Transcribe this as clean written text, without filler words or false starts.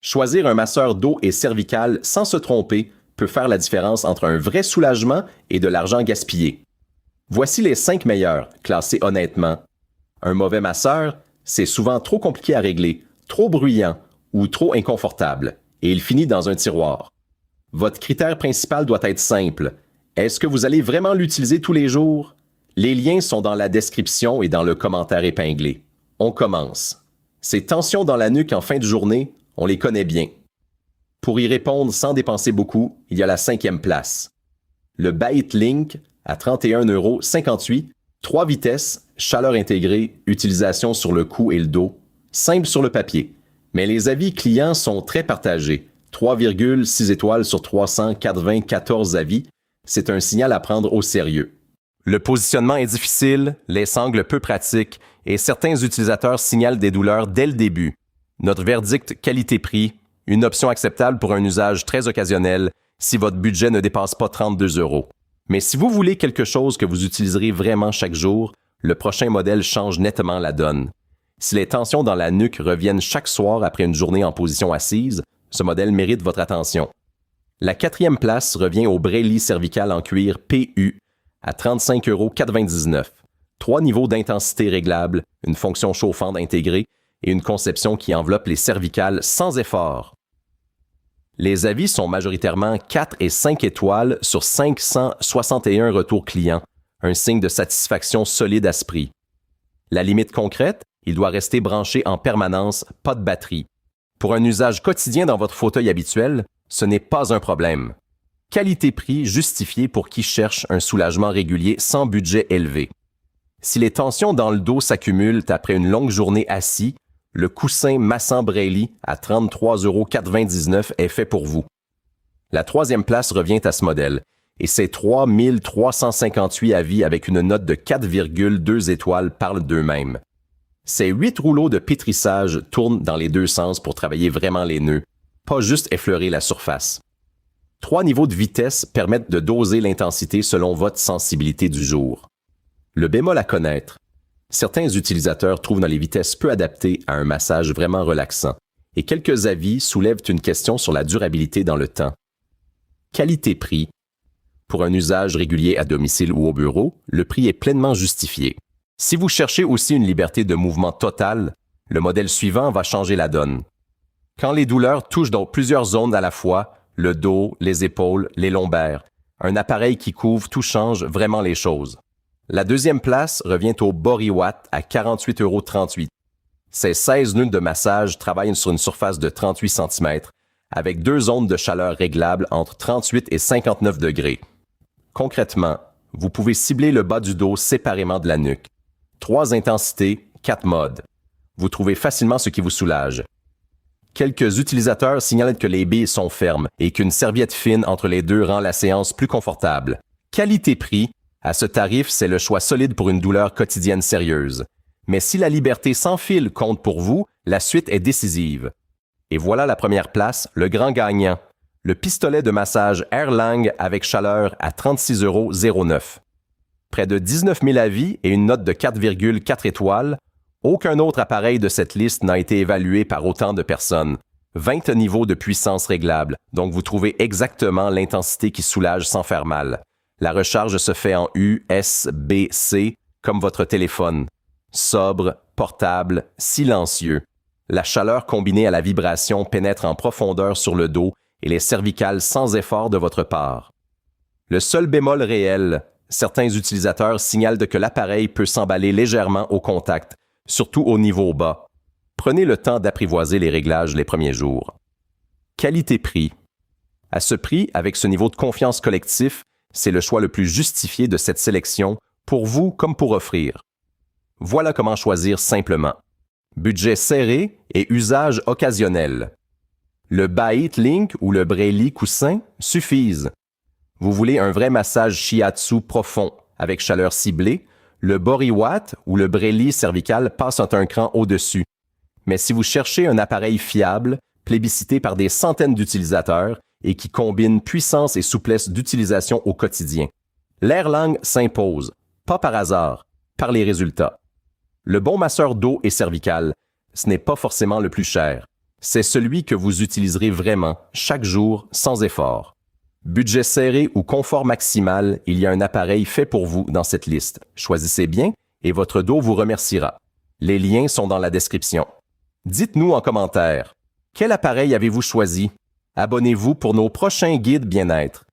Choisir un masseur dos et cervical sans se tromper peut faire la différence entre un vrai soulagement et de l'argent gaspillé. Voici les 5 meilleurs, classés honnêtement. Un mauvais masseur, c'est souvent trop compliqué à régler, trop bruyant ou trop inconfortable, et il finit dans un tiroir. Votre critère principal doit être simple. Est-ce que vous allez vraiment l'utiliser tous les jours? Les liens sont dans la description et dans le commentaire épinglé. On commence. Ces tensions dans la nuque en fin de journée, on les connaît bien. Pour y répondre sans dépenser beaucoup, il y a la 5e place. Le Bait Link à 31,58 €, 3 vitesses, chaleur intégrée, utilisation sur le cou et le dos, simple sur le papier. Mais les avis clients sont très partagés. 3,6 étoiles sur 394 avis, c'est un signal à prendre au sérieux. Le positionnement est difficile, les sangles peu pratiques et certains utilisateurs signalent des douleurs dès le début. Notre verdict qualité-prix, une option acceptable pour un usage très occasionnel si votre budget ne dépasse pas 32 €. Mais si vous voulez quelque chose que vous utiliserez vraiment chaque jour, le prochain modèle change nettement la donne. Si les tensions dans la nuque reviennent chaque soir après une journée en position assise, ce modèle mérite votre attention. La 4e place revient au Braley cervical en cuir PU à 35,99 €. 3 niveaux d'intensité réglables, une fonction chauffante intégrée et une conception qui enveloppe les cervicales sans effort. Les avis sont majoritairement 4 et 5 étoiles sur 561 retours clients, un signe de satisfaction solide à ce prix. La limite concrète, il doit rester branché en permanence, pas de batterie. Pour un usage quotidien dans votre fauteuil habituel, ce n'est pas un problème. Qualité-prix justifié pour qui cherche un soulagement régulier sans budget élevé. Si les tensions dans le dos s'accumulent après une longue journée assis, le coussin massant Braley à 33,99 € est fait pour vous. La 3e place revient à ce modèle, et ses 3358 avis avec une note de 4,2 étoiles parlent d'eux-mêmes. Ces 8 rouleaux de pétrissage tournent dans les deux sens pour travailler vraiment les nœuds, pas juste effleurer la surface. 3 niveaux de vitesse permettent de doser l'intensité selon votre sensibilité du jour. Le bémol à connaître. Certains utilisateurs trouvent dans les vitesses peu adaptées à un massage vraiment relaxant, et quelques avis soulèvent une question sur la durabilité dans le temps. Qualité-prix. Pour un usage régulier à domicile ou au bureau, le prix est pleinement justifié. Si vous cherchez aussi une liberté de mouvement totale, le modèle suivant va changer la donne. Quand les douleurs touchent dans plusieurs zones à la fois, le dos, les épaules, les lombaires, un appareil qui couvre tout change vraiment les choses. La 2e place revient au Boriwatt à 48,38 €. Ces 16 nœuds de massage travaillent sur une surface de 38 cm, avec 2 zones de chaleur réglables entre 38 et 59 degrés. Concrètement, vous pouvez cibler le bas du dos séparément de la nuque. 3 intensités, 4 modes. Vous trouvez facilement ce qui vous soulage. Quelques utilisateurs signalent que les billes sont fermes et qu'une serviette fine entre les deux rend la séance plus confortable. Qualité-prix, à ce tarif, c'est le choix solide pour une douleur quotidienne sérieuse. Mais si la liberté sans fil compte pour vous, la suite est décisive. Et voilà la première place, le grand gagnant. Le pistolet de massage Erlang avec chaleur à 36,09 €. Près de 19 000 avis et une note de 4,4 étoiles, aucun autre appareil de cette liste n'a été évalué par autant de personnes. 20 niveaux de puissance réglables, donc vous trouvez exactement l'intensité qui soulage sans faire mal. La recharge se fait en USB-C, comme votre téléphone. Sobre, portable, silencieux. La chaleur combinée à la vibration pénètre en profondeur sur le dos et les cervicales sans effort de votre part. Le seul bémol réel, certains utilisateurs signalent que l'appareil peut s'emballer légèrement au contact, surtout au niveau bas. Prenez le temps d'apprivoiser les réglages les premiers jours. Qualité-prix. À ce prix, avec ce niveau de confiance collectif, c'est le choix le plus justifié de cette sélection, pour vous comme pour offrir. Voilà comment choisir simplement. Budget serré et usage occasionnel. Le Bait Link ou le Braley coussin suffisent. Vous voulez un vrai massage shiatsu profond, avec chaleur ciblée, le Boriwatt ou le Braley cervical passe un cran au-dessus. Mais si vous cherchez un appareil fiable, plébiscité par des centaines d'utilisateurs et qui combine puissance et souplesse d'utilisation au quotidien, l'Erlang s'impose, pas par hasard, par les résultats. Le bon masseur dos et cervical, ce n'est pas forcément le plus cher. C'est celui que vous utiliserez vraiment, chaque jour, sans effort. Budget serré ou confort maximal, il y a un appareil fait pour vous dans cette liste. Choisissez bien et votre dos vous remerciera. Les liens sont dans la description. Dites-nous en commentaire, quel appareil avez-vous choisi? Abonnez-vous pour nos prochains guides bien-être.